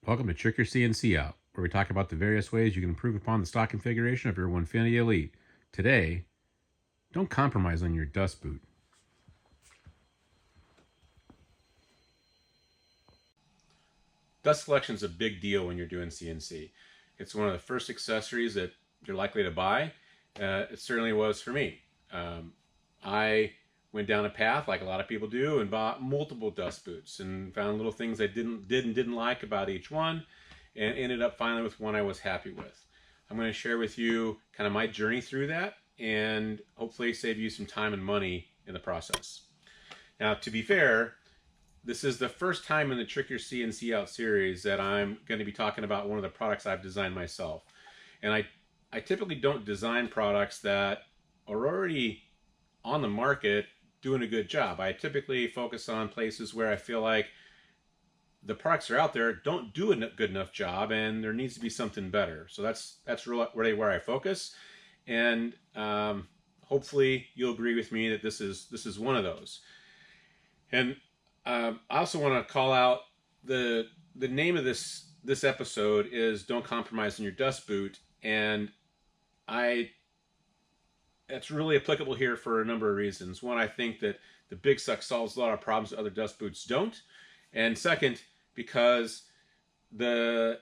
Welcome to Trick Your CNC Out, where we talk about the various ways you can improve upon the stock configuration of your PwnCNC Elite. Today, don't compromise on your dust boot. Dust collection is a big deal when you're doing CNC. It's one of the first accessories that you're likely to buy. It certainly was for me. I went down a path like a lot of people do and bought multiple dust boots and found little things I didn't like about each one, and ended up finally with one I was happy with. I'm going to share with you kind of my journey through that and hopefully save you some time and money in the process. Now, to be fair, this is the first time in the Trick Your CNC Out series that I'm going to be talking about one of the products I've designed myself. And I typically don't design products that are already on the market doing a good job. I typically focus on places where I feel like the products that are out there don't do a good enough job and there needs to be something better. So that's really where I focus. And hopefully you'll agree with me that this is one of those. And I also want to call out the name of this episode is Don't Compromise on Your Dust Boot, and that's really applicable here for a number of reasons. One, I think that the Big Suck solves a lot of problems that other dust boots don't, and second, because even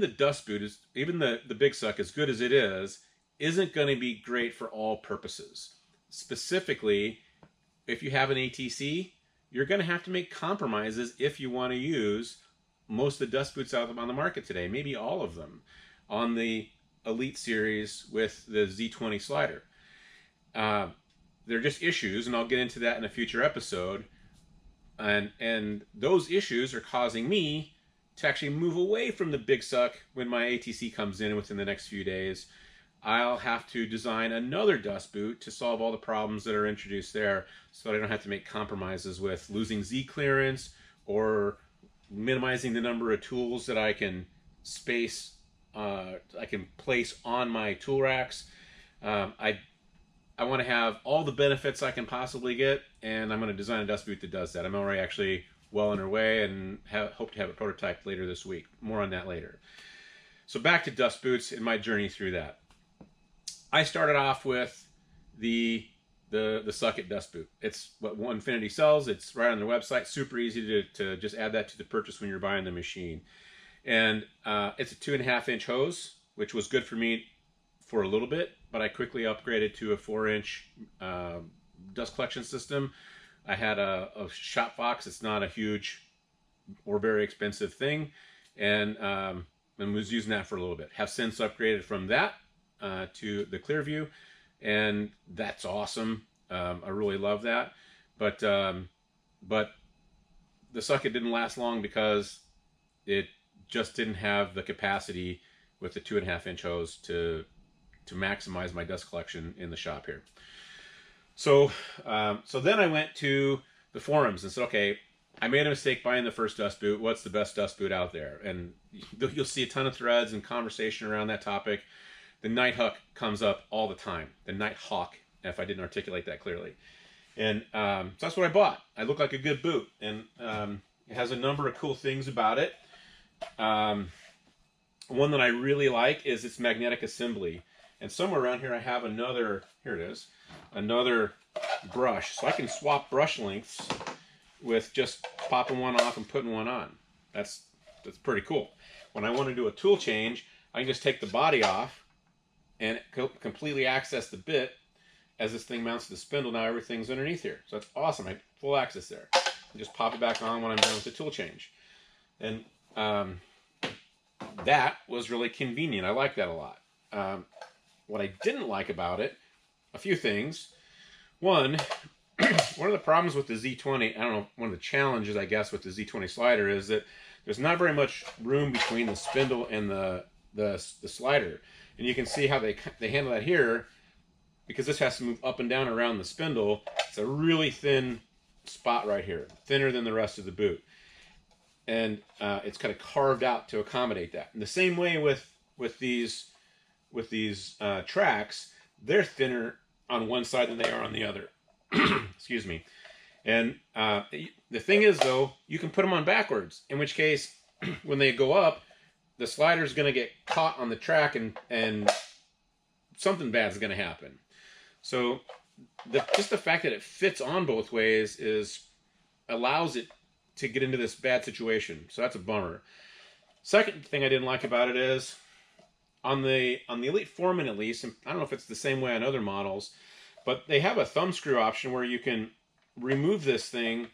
the dust boot is the Big Suck, as good as it is, isn't going to be great for all purposes. Specifically, if you have an ATC, you're going to have to make compromises if you want to use most of the dust boots out on the market today, maybe all of them, on the Elite series with the Z20 slider. They're just issues, and I'll get into that in a future episode. And those issues are causing me to actually move away from the Big Suck when my ATC comes in within the next few days. I'll have to design another dust boot to solve all the problems that are introduced there, so that I don't have to make compromises with losing Z clearance or minimizing the number of tools that I can place on my tool racks. I want to have all the benefits I can possibly get, and I'm going to design a dust boot that does that. I'm already actually well underway and hope to have a prototype later this week. More on that later. So back to dust boots and my journey through that. I started off with the Suck It dust boot. It's what PwnCNC sells. It's right on their website. Super easy to just add that to the purchase when you're buying the machine. And it's a 2.5-inch hose, which was good for me for a little bit, but I quickly upgraded to a 4-inch dust collection system. I had a Shop Fox. It's not a huge or very expensive thing, and was using that for a little bit. Have since upgraded from that to the Clearview, and that's awesome. I really love that, but the Suck It didn't last long because it just didn't have the capacity with the 2.5-inch hose to maximize my dust collection in the shop here. So then I went to the forums and said, okay, I made a mistake buying the first dust boot. What's the best dust boot out there? And you'll see a ton of threads and conversation around that topic. The Nighthawk comes up all the time. The Nighthawk, if I didn't articulate that clearly. And so that's what I bought. I look like a good boot, and it has a number of cool things about it. One that I really like is its magnetic assembly. And somewhere around here I have another, here it is, another brush. So I can swap brush lengths with just popping one off and putting one on. That's pretty cool. When I want to do a tool change, I can just take the body off and completely access the bit as this thing mounts to the spindle. Now everything's underneath here. So that's awesome. I have full access there. I just pop it back on when I'm done with the tool change. And that was really convenient. I like that a lot. What I didn't like about it, a few things. One of the problems with the Z20, I don't know, one of the challenges, I guess, with the Z20 slider is that there's not very much room between the spindle and the slider. And you can see how they handle that here, because this has to move up and down around the spindle. It's a really thin spot right here, thinner than the rest of the boot. And it's kind of carved out to accommodate that. In the same way with these tracks, they're thinner on one side than they are on the other. Excuse me. And the thing is, though, you can put them on backwards, in which case when they go up, the slider is going to get caught on the track and something bad is going to happen. So just the fact that it fits on both ways allows it to get into this bad situation. So that's a bummer. Second thing I didn't like about it is on the Elite Foreman, at least, and I don't know if it's the same way on other models, but they have a thumb screw option where you can remove this thing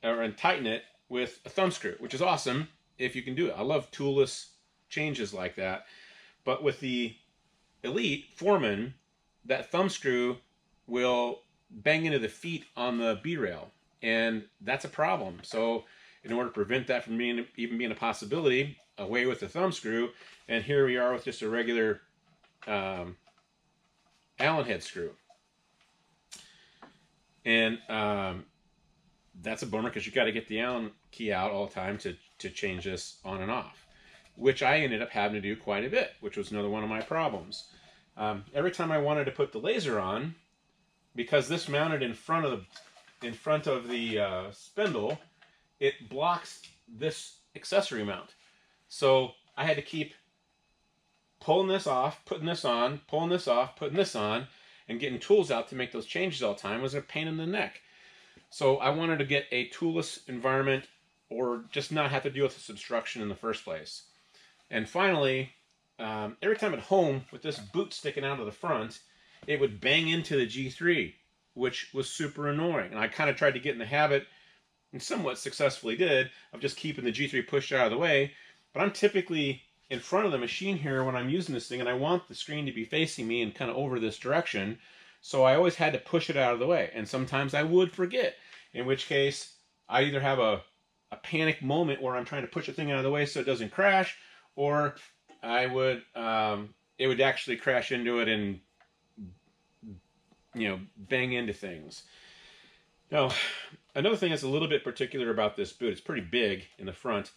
and tighten it with a thumb screw, which is awesome if you can do it. I love toolless changes like that. But with the Elite Foreman, that thumb screw will bang into the feet on the B-rail, and that's a problem. So in order to prevent that from even being a possibility, away with the thumb screw, and here we are with just a regular Allen head screw. And that's a bummer because you got to get the Allen key out all the time to change this on and off, which I ended up having to do quite a bit, which was another one of my problems. Every time I wanted to put the laser on, because this mounted in front of the spindle, it blocks this accessory mount. So I had to keep pulling this off, putting this on, pulling this off, putting this on, and getting tools out to make those changes all the time was a pain in the neck. So I wanted to get a toolless environment or just not have to deal with this obstruction in the first place. And finally, every time at home with this boot sticking out of the front, it would bang into the G3, which was super annoying. And I kind of tried to get in the habit, and somewhat successfully did, of just keeping the G3 pushed out of the way. But I'm typically in front of the machine here when I'm using this thing, and I want the screen to be facing me and kind of over this direction. So I always had to push it out of the way. And sometimes I would forget, in which case I either have a panic moment where I'm trying to push the thing out of the way so it doesn't crash, or I would it would actually crash into it and, you know, bang into things. Now, another thing that's a little bit particular about this boot, it's pretty big in the front,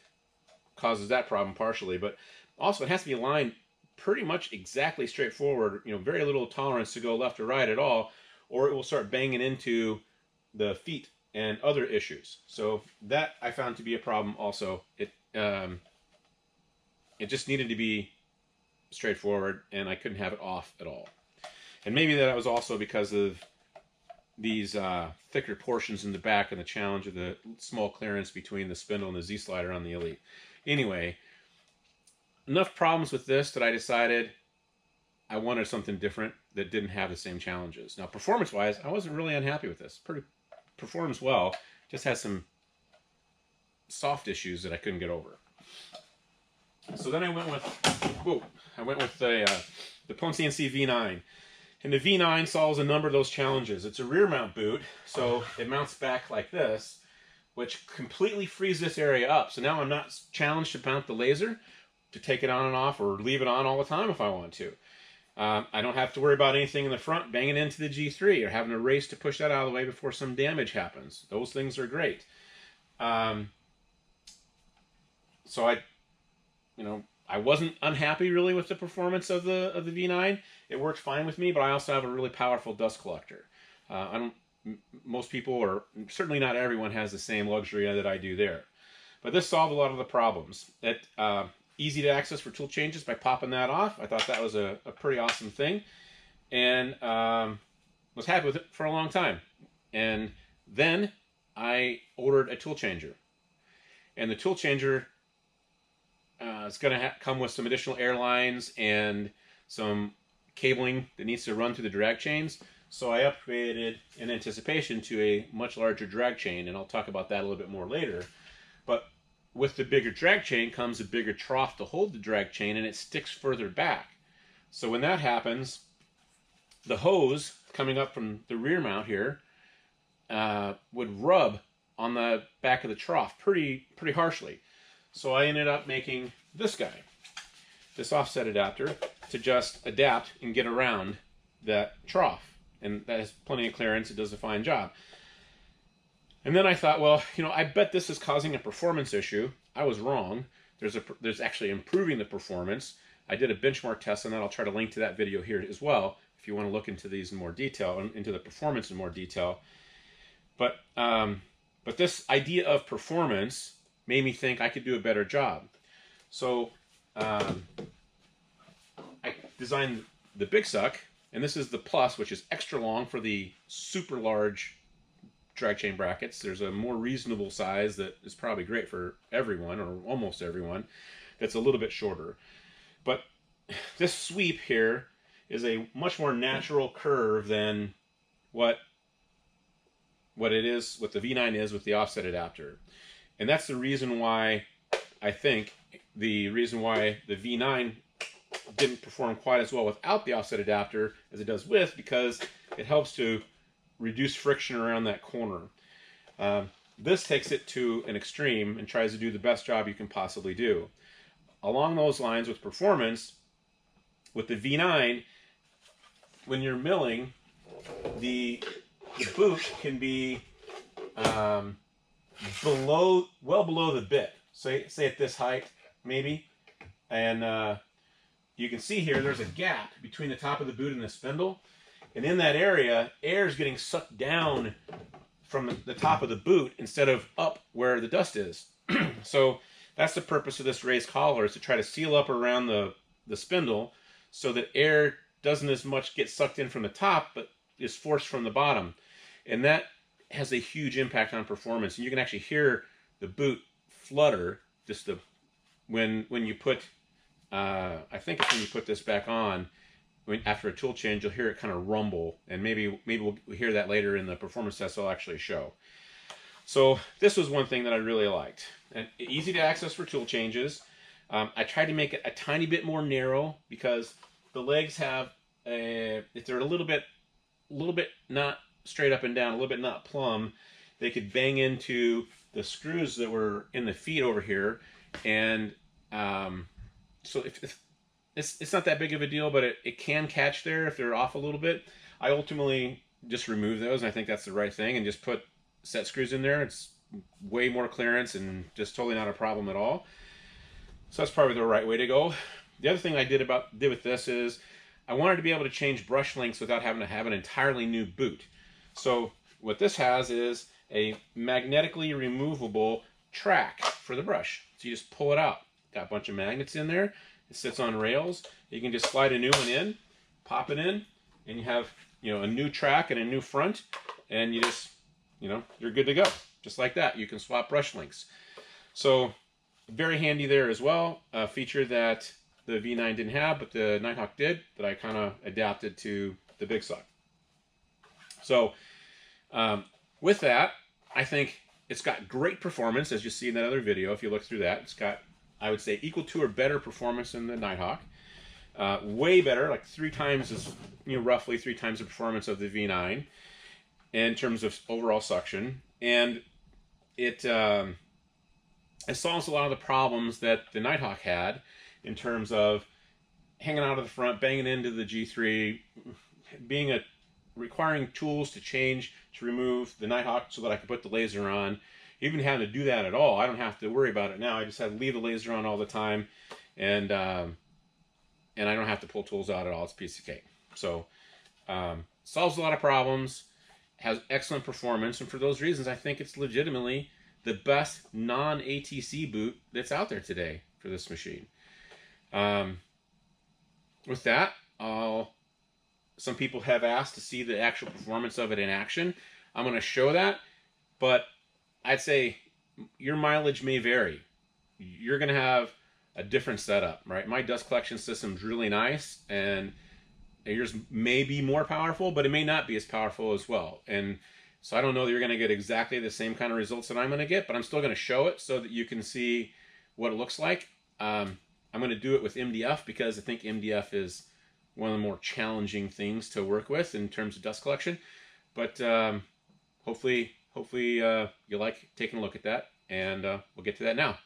causes that problem partially, but also it has to be aligned pretty much exactly straightforward, you know, very little tolerance to go left or right at all, or it will start banging into the feet and other issues. So that I found to be a problem also. It just needed to be straightforward, and I couldn't have it off at all. And maybe that was also because of these thicker portions in the back and the challenge of the small clearance between the spindle and the Z-slider on the Elite. Anyway, enough problems with this that I decided I wanted something different that didn't have the same challenges. Now, performance-wise, I wasn't really unhappy with this. Performs well, just has some soft issues that I couldn't get over. So then I went with the PwnCNC V9. And the V9 solves a number of those challenges. It's a rear mount boot, so it mounts back like this, which completely frees this area up. So now I'm not challenged to mount the laser, to take it on and off, or leave it on all the time if I want to. I don't have to worry about anything in the front banging into the G3 or having to race to push that out of the way before some damage happens. Those things are great. So I wasn't unhappy really with the performance of the V9. It worked fine with me, but I also have a really powerful dust collector. Most people, or certainly not everyone, has the same luxury that I do there. But this solved a lot of the problems. Easy to access for tool changes by popping that off. I thought that was a pretty awesome thing, and was happy with it for a long time. And then I ordered a tool changer, and the tool changer is going to come with some additional air lines and some cabling that needs to run through the drag chains. So I upgraded in anticipation to a much larger drag chain, and I'll talk about that a little bit more later. But with the bigger drag chain comes a bigger trough to hold the drag chain, and it sticks further back. So when that happens, the hose coming up from the rear mount here would rub on the back of the trough pretty harshly. So I ended up making this guy, this offset adapter, to just adapt and get around that trough. And that has plenty of clearance. It does a fine job. And then I thought, well, I bet this is causing a performance issue. I was wrong. There's actually improving the performance. I did a benchmark test on that. I'll try to link to that video here as well if you want to look into these in more detail, into the performance in more detail. But this idea of performance made me think I could do a better job. So I designed the Big Suck, and this is the Plus, which is extra long for the super large drag chain brackets. There's a more reasonable size that is probably great for everyone, or almost everyone, that's a little bit shorter. But this sweep here is a much more natural curve than what it is, what the V9 is with the offset adapter. And that's the reason why, I think, the reason why the V9 didn't perform quite as well without the offset adapter as it does with, because it helps to reduce friction around that corner. This takes it to an extreme and tries to do the best job you can possibly do. Along those lines with performance, with the V9, when you're milling, the boot can be well below the bit. Say at this height, maybe. And you can see here there's a gap between the top of the boot and the spindle. And in that area, air is getting sucked down from the top of the boot instead of up where the dust is. So that's the purpose of this raised collar, is to try to seal up around the spindle so that air doesn't as much get sucked in from the top, but is forced from the bottom. And that has a huge impact on performance. And you can actually hear the boot flutter just when you put, I think it's when you put this back on, after a tool change, you'll hear it kind of rumble. And maybe we'll hear that later in the performance test I'll actually show. So this was one thing that I really liked. And easy to access for tool changes. I tried to make it a tiny bit more narrow because the legs have, if they're a little bit not straight up and down, a little bit not plumb, they could bang into the screws that were in the feet over here. And so if it's not that big of a deal, but it can catch there if they're off a little bit. I ultimately just remove those, and I think that's the right thing, and just put set screws in there. It's way more clearance and just totally not a problem at all. So that's probably the right way to go. The other thing I did with this is I wanted to be able to change brush lengths without having to have an entirely new boot. So what this has is a magnetically removable track for the brush. So you just pull it out. Got a bunch of magnets in there. It sits on rails. You can just slide a new one in, pop it in, and you have, a new track and a new front, and you just, you're good to go. Just like that. You can swap brush lengths. So very handy there as well. A feature that the V9 didn't have, but the Nighthawk did, that I kind of adapted to the Big Suck. So with that, I think it's got great performance, as you see in that other video. If you look through that, it's got, I would say, equal to or better performance than the Nighthawk. Way better, like 3 times as, roughly 3 times the performance of the V9 in terms of overall suction. And it solves a lot of the problems that the Nighthawk had in terms of hanging out of the front, banging into the G3, requiring tools to change, to remove the Nighthawk so that I could put the laser on. Even having to do that at all, I don't have to worry about it now. I just have to leave the laser on all the time, and I don't have to pull tools out at all. It's a piece of cake. So solves a lot of problems, has excellent performance, and for those reasons, I think it's legitimately the best non-ATC boot that's out there today for this machine. With that, some people have asked to see the actual performance of it in action. I'm going to show that, but I'd say your mileage may vary. You're going to have a different setup, right? My dust collection system is really nice, and yours may be more powerful, but it may not be as powerful as well. And so I don't know that you're going to get exactly the same kind of results that I'm going to get, but I'm still going to show it so that you can see what it looks like. I'm going to do it with MDF because I think MDF is one of the more challenging things to work with in terms of dust collection. But hopefully you like taking a look at that, and we'll get to that now.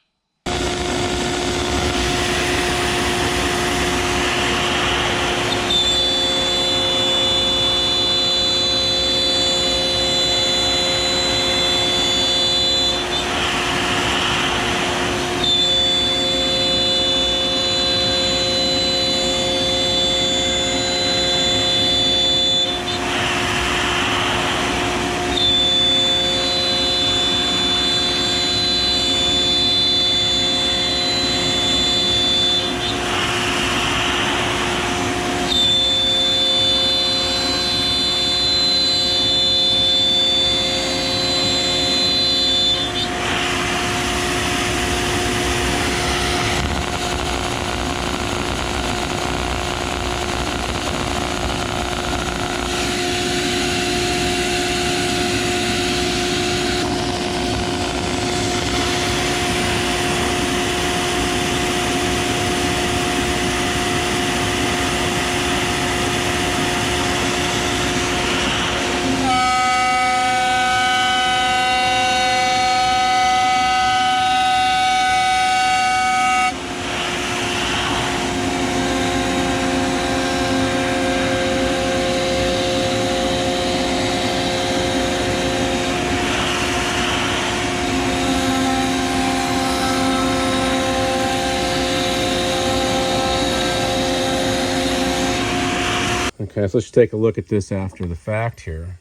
Okay, so let's take a look at this after the fact here.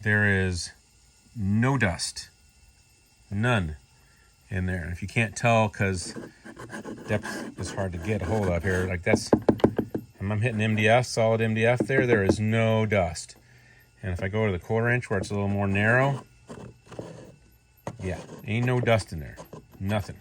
There is no dust, none in there. If you can't tell, because depth is hard to get a hold of here, like that's, I'm hitting MDF, solid MDF there is no dust. And if I go to the 1/4 inch where it's a little more narrow, yeah, ain't no dust in there, nothing.